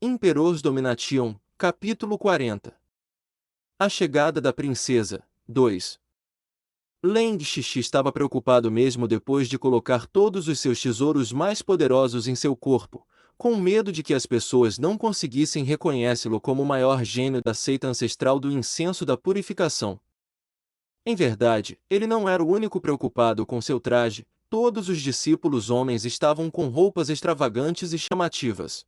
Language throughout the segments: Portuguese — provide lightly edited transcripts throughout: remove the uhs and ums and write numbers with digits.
Imperos Domination, capítulo 40. A chegada da princesa, 2. Leng Xixi estava preocupado mesmo depois de colocar todos os seus tesouros mais poderosos em seu corpo, com medo de que as pessoas não conseguissem reconhecê-lo como o maior gênio da seita ancestral do incenso da purificação. Em verdade, ele não era o único preocupado com seu traje, todos os discípulos homens estavam com roupas extravagantes e chamativas.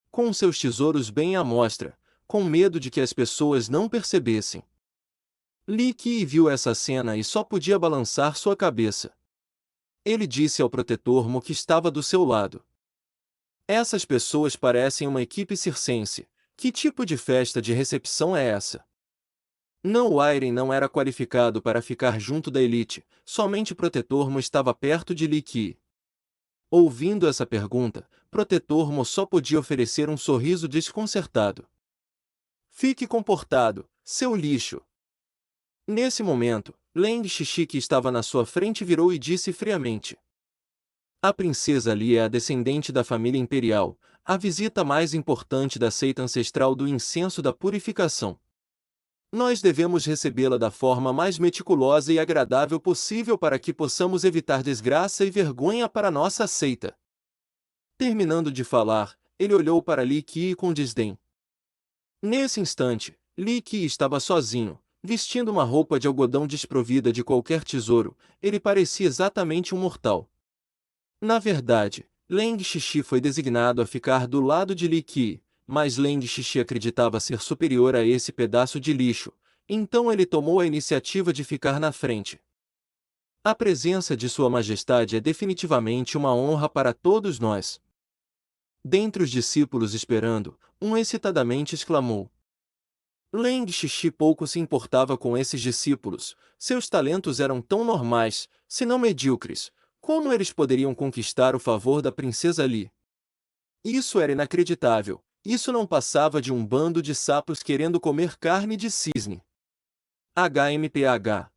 Com seus tesouros bem à mostra, com medo de que as pessoas não percebessem. Li Qi viu essa cena e só podia balançar sua cabeça. Ele disse ao protetor Mo que estava do seu lado: "Essas pessoas parecem uma equipe circense. Que tipo de festa de recepção é essa?" Não, o Airen não era qualificado para ficar junto da elite, somente o protetor Mo estava perto de Li Qi. Ouvindo essa pergunta, Protetor Mo só podia oferecer um sorriso desconcertado. "Fique comportado, seu lixo." Nesse momento, Leng Xixi, que estava na sua frente, virou e disse friamente: "A princesa Li é a descendente da família imperial, a visita mais importante da seita ancestral do incenso da purificação. Nós devemos recebê-la da forma mais meticulosa e agradável possível para que possamos evitar desgraça e vergonha para nossa seita." Terminando de falar, ele olhou para Li Qi com desdém. Nesse instante, Li Qi estava sozinho, vestindo uma roupa de algodão desprovida de qualquer tesouro. Ele parecia exatamente um mortal. Na verdade, Leng Xixi foi designado a ficar do lado de Li Qi, mas Leng Xixi acreditava ser superior a esse pedaço de lixo, então ele tomou a iniciativa de ficar na frente. A presença de Sua Majestade é definitivamente uma honra para todos nós. Dentre os discípulos esperando, um excitadamente exclamou. Leng Xixi pouco se importava com esses discípulos, seus talentos eram tão normais, se não medíocres, como eles poderiam conquistar o favor da princesa Li? Isso era inacreditável, isso não passava de um bando de sapos querendo comer carne de cisne. HMPH.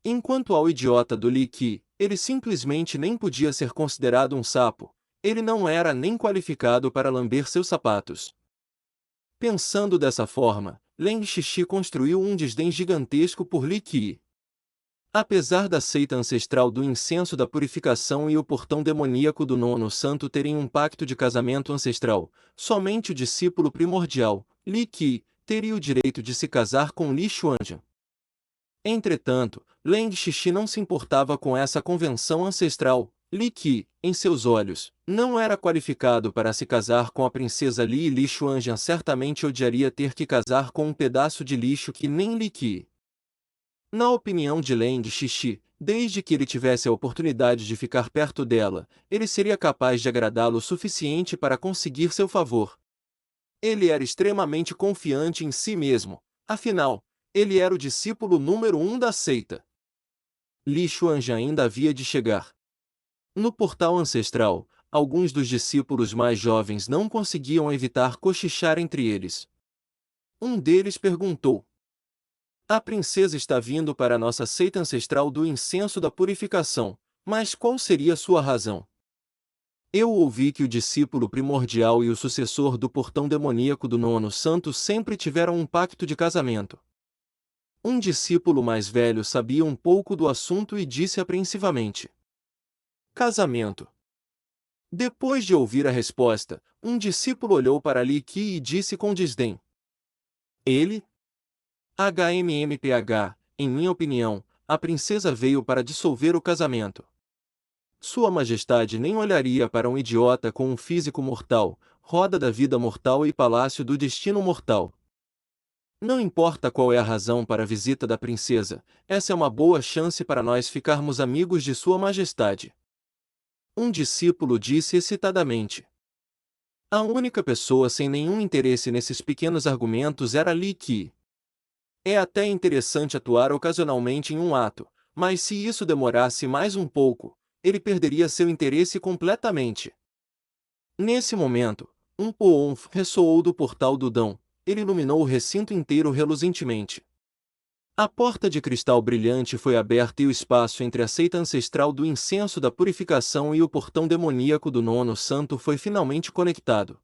Enquanto ao idiota do Li Qi, ele simplesmente nem podia ser considerado um sapo. Ele não era nem qualificado para lamber seus sapatos. Pensando dessa forma, Leng Xixi construiu um desdém gigantesco por Li Qi. Apesar da seita ancestral do incenso da purificação e o portão demoníaco do nono santo terem um pacto de casamento ancestral, somente o discípulo primordial, Li Qi, teria o direito de se casar com Li Xuanjian. Entretanto, Leng Xixi não se importava com essa convenção ancestral. Li Qi, em seus olhos, não era qualificado para se casar com a princesa Li, e Li Xuanjian certamente odiaria ter que casar com um pedaço de lixo que nem Li Qi. Na opinião de Leng Xixi, desde que ele tivesse a oportunidade de ficar perto dela, ele seria capaz de agradá-lo o suficiente para conseguir seu favor. Ele era extremamente confiante em si mesmo, afinal, ele era o discípulo número 1 da seita. Li Xuanjian ainda havia de chegar. No portal ancestral, alguns dos discípulos mais jovens não conseguiam evitar cochichar entre eles. Um deles perguntou: "A princesa está vindo para nossa seita ancestral do incenso da purificação, mas qual seria sua razão?" "Eu ouvi que o discípulo primordial e o sucessor do portão demoníaco do nono santo sempre tiveram um pacto de casamento." Um discípulo mais velho sabia um pouco do assunto e disse apreensivamente: "Casamento." Depois de ouvir a resposta, um discípulo olhou para Li Qi e disse com desdém: "Ele? HMMPH, em minha opinião, a princesa veio para dissolver o casamento. Sua Majestade nem olharia para um idiota com um físico mortal, roda da vida mortal e palácio do destino mortal. Não importa qual é a razão para a visita da princesa, essa é uma boa chance para nós ficarmos amigos de Sua Majestade." Um discípulo disse excitadamente. A única pessoa sem nenhum interesse nesses pequenos argumentos era Li Qi. É até interessante atuar ocasionalmente em um ato, mas se isso demorasse mais um pouco, ele perderia seu interesse completamente. Nesse momento, um poonf ressoou do portal do Dão. Ele iluminou o recinto inteiro reluzentemente. A porta de cristal brilhante foi aberta e o espaço entre a seita ancestral do incenso da purificação e o portão demoníaco do nono santo foi finalmente conectado.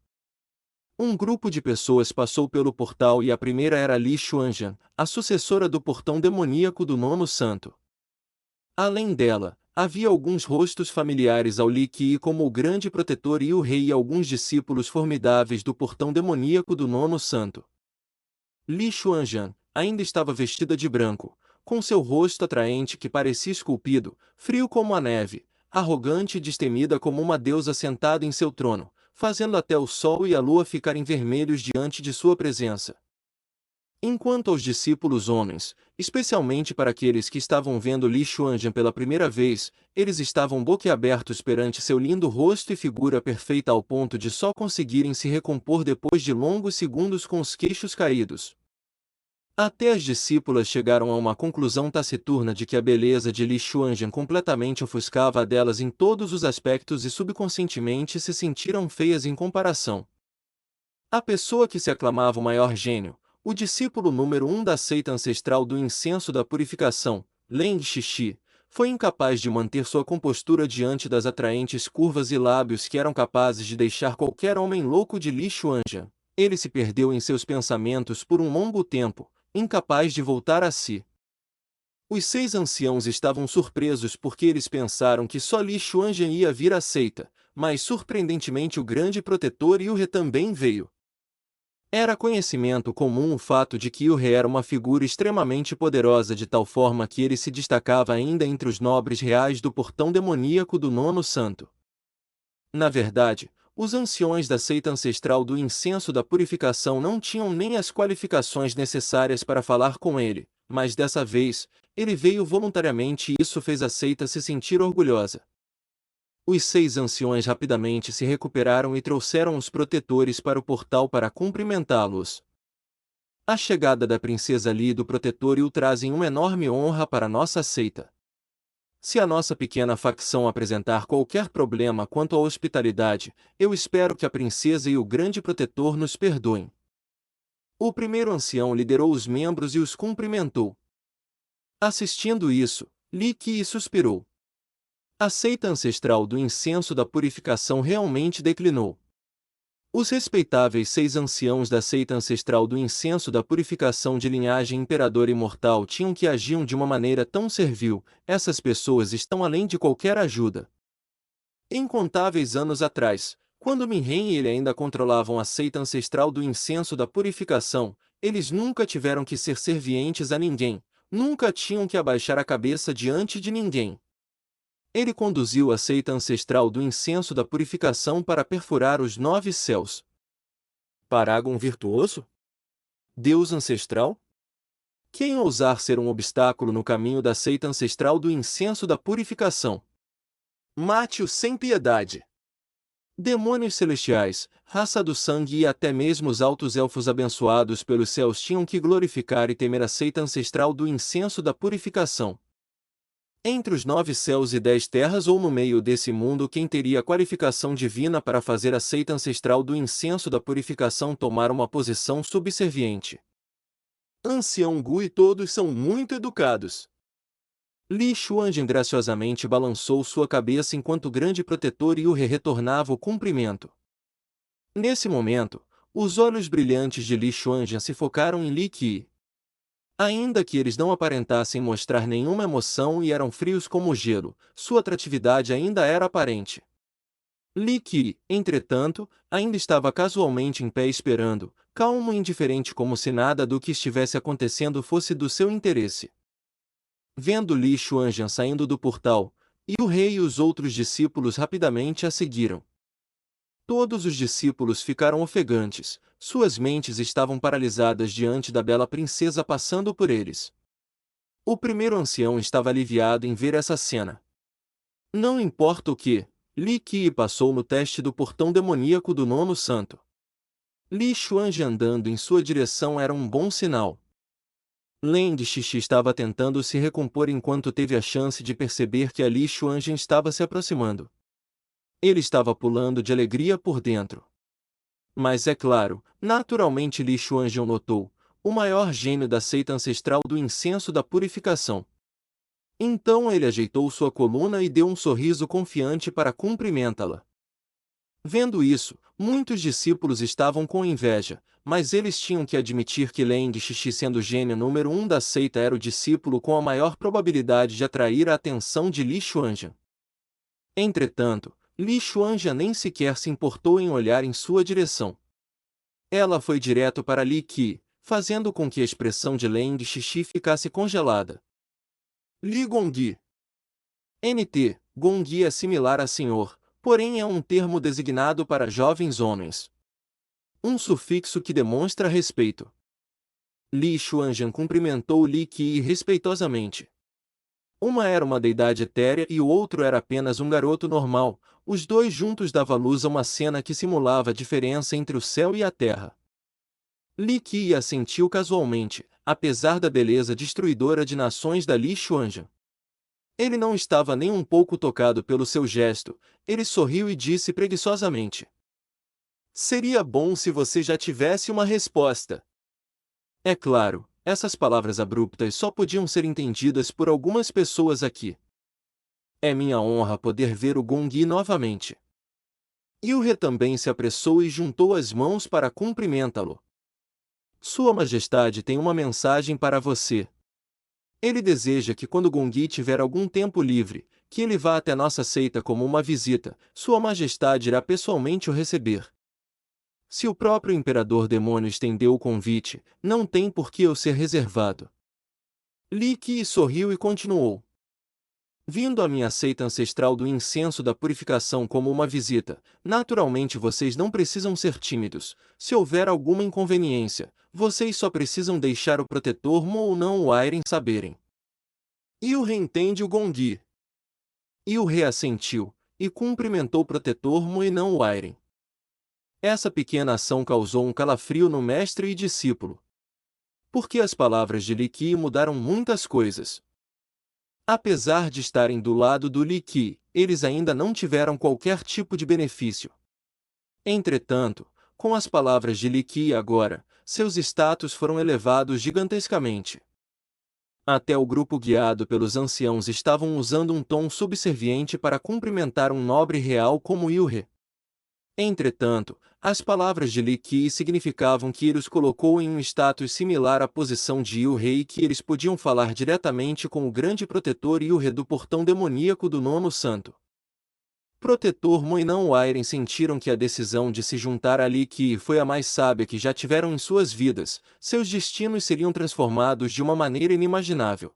Um grupo de pessoas passou pelo portal e a primeira era Li Xuanjian, a sucessora do portão demoníaco do Nono Santo. Além dela, havia alguns rostos familiares ao Li Qi como o grande protetor e o rei e alguns discípulos formidáveis do portão demoníaco do Nono Santo. Li Xuanjian ainda estava vestida de branco, com seu rosto atraente que parecia esculpido, frio como a neve, arrogante e destemida como uma deusa sentada em seu trono, fazendo até o sol e a lua ficarem vermelhos diante de sua presença. Enquanto aos discípulos homens, especialmente para aqueles que estavam vendo Li Xuanjian pela primeira vez, eles estavam boquiabertos perante seu lindo rosto e figura perfeita ao ponto de só conseguirem se recompor depois de longos segundos com os queixos caídos. Até as discípulas chegaram a uma conclusão taciturna de que a beleza de Li Xuanjian completamente ofuscava a delas em todos os aspectos e subconscientemente se sentiram feias em comparação. A pessoa que se aclamava o maior gênio, o discípulo número 1 da seita ancestral do incenso da purificação, Leng Shishi, foi incapaz de manter sua compostura diante das atraentes curvas e lábios que eram capazes de deixar qualquer homem louco de Li Xuanjian. Ele se perdeu em seus pensamentos por um longo tempo, incapaz de voltar a si. Os 6 anciãos estavam surpresos porque eles pensaram que só Li Xuanjian ia vir à seita, mas surpreendentemente o grande protetor Yu He também veio. Era conhecimento comum o fato de que Yu He era uma figura extremamente poderosa de tal forma que ele se destacava ainda entre os nobres reais do portão demoníaco do Nono Santo. Na verdade, os anciões da seita ancestral do incenso da purificação não tinham nem as qualificações necessárias para falar com ele, mas dessa vez, ele veio voluntariamente e isso fez a seita se sentir orgulhosa. Os 6 anciões rapidamente se recuperaram e trouxeram os protetores para o portal para cumprimentá-los. A chegada da princesa Li e do protetor o trazem uma enorme honra para nossa seita. Se a nossa pequena facção apresentar qualquer problema quanto à hospitalidade, eu espero que a princesa e o grande protetor nos perdoem. O primeiro ancião liderou os membros e os cumprimentou. Assistindo isso, Li Qi suspirou. A seita ancestral do incenso da purificação realmente declinou. Os respeitáveis 6 anciãos da seita ancestral do incenso da purificação de linhagem imperador imortal tinham que agiam de uma maneira tão servil, essas pessoas estão além de qualquer ajuda. Incontáveis anos atrás, quando Minhen e ele ainda controlavam a seita ancestral do incenso da purificação, eles nunca tiveram que ser servientes a ninguém, nunca tinham que abaixar a cabeça diante de ninguém. Ele conduziu a seita ancestral do incenso da purificação para perfurar os 9 céus. Paragon virtuoso? Deus ancestral? Quem ousar ser um obstáculo no caminho da seita ancestral do incenso da purificação? Mate-o sem piedade. Demônios celestiais, raça do sangue e até mesmo os altos elfos abençoados pelos céus tinham que glorificar e temer a seita ancestral do incenso da purificação. Entre os 9 céus e 10 terras ou no meio desse mundo quem teria qualificação divina para fazer a seita ancestral do incenso da purificação tomar uma posição subserviente? Ancião Gu e todos são muito educados. Li Xuanjian graciosamente balançou sua cabeça enquanto o grande protetor Yu He retornava o cumprimento. Nesse momento, os olhos brilhantes de Li Xuanjian se focaram em Li Qi. Ainda que eles não aparentassem mostrar nenhuma emoção e eram frios como gelo, sua atratividade ainda era aparente. Li Qi, entretanto, ainda estava casualmente em pé esperando, calmo e indiferente como se nada do que estivesse acontecendo fosse do seu interesse. Vendo Li Xuanjian saindo do portal, o rei e os outros discípulos rapidamente a seguiram. Todos os discípulos ficaram ofegantes, suas mentes estavam paralisadas diante da bela princesa passando por eles. O primeiro ancião estava aliviado em ver essa cena. Não importa o que, Li Qi passou no teste do portão demoníaco do Nono Santo. Li Xuanjian andando em sua direção era um bom sinal. Leng Shishi estava tentando se recompor enquanto teve a chance de perceber que a Li Xuanjian estava se aproximando. Ele estava pulando de alegria por dentro. Mas é claro, naturalmente Li Xuanjian notou, o maior gênio da seita ancestral do incenso da purificação. Então ele ajeitou sua coluna e deu um sorriso confiante para cumprimentá-la. Vendo isso, Muitos discípulos estavam com inveja, mas eles tinham que admitir que Leng Shishi, sendo o gênio número 1 da seita, era o discípulo com a maior probabilidade de atrair a atenção de Li Xuanjian. Entretanto, Li Xuanjian nem sequer se importou em olhar em sua direção. Ela foi direto para Li Qi, fazendo com que a expressão de Leng Shishi ficasse congelada. Li Gongyi. NT, Gongyi é similar a senhor, porém é um termo designado para jovens homens. Um sufixo que demonstra respeito. Li Xuanjian cumprimentou Li Qi respeitosamente. Uma era uma deidade etérea e o outro era apenas um garoto normal. Os dois juntos davam luz a uma cena que simulava a diferença entre o céu e a terra. Li Qi assentiu casualmente, apesar da beleza destruidora de nações da Li Xuanjian. Ele não estava nem um pouco tocado pelo seu gesto. Ele sorriu e disse preguiçosamente: "Seria bom se você já tivesse uma resposta." É claro, essas palavras abruptas só podiam ser entendidas por algumas pessoas aqui. É minha honra poder ver o Gongyi novamente. Yurhe também se apressou e juntou as mãos para cumprimentá-lo. Sua Majestade tem uma mensagem para você. Ele deseja que quando Gongyi tiver algum tempo livre, que ele vá até nossa seita como uma visita. Sua Majestade irá pessoalmente o receber. Se o próprio Imperador Demônio estendeu o convite, não tem por que eu ser reservado. Li Qi sorriu e continuou: "Vindo à minha seita ancestral do incenso da purificação como uma visita, naturalmente vocês não precisam ser tímidos. Se houver alguma inconveniência, vocês só precisam deixar o protetor Mo ou não o Airen saberem." Yurhe entende o Gongyi. Yurhe assentiu, e cumprimentou o protetor Mo e não o Airen. Essa pequena ação causou um calafrio no mestre e discípulo. Porque as palavras de Li Qi mudaram muitas coisas. Apesar de estarem do lado do Li Qi, eles ainda não tiveram qualquer tipo de benefício. Entretanto, com as palavras de Li Qi agora, seus status foram elevados gigantescamente. Até o grupo guiado pelos anciãos estavam usando um tom subserviente para cumprimentar um nobre real como Yurhe. Entretanto, as palavras de Li Qi significavam que ele os colocou em um status similar à posição de Yurhe e que eles podiam falar diretamente com o grande protetor Yurhe do portão demoníaco do Nono Santo. Protetor Mo e não o Airen sentiram que a decisão de se juntar a Li Qi foi a mais sábia que já tiveram em suas vidas. Seus destinos seriam transformados de uma maneira inimaginável.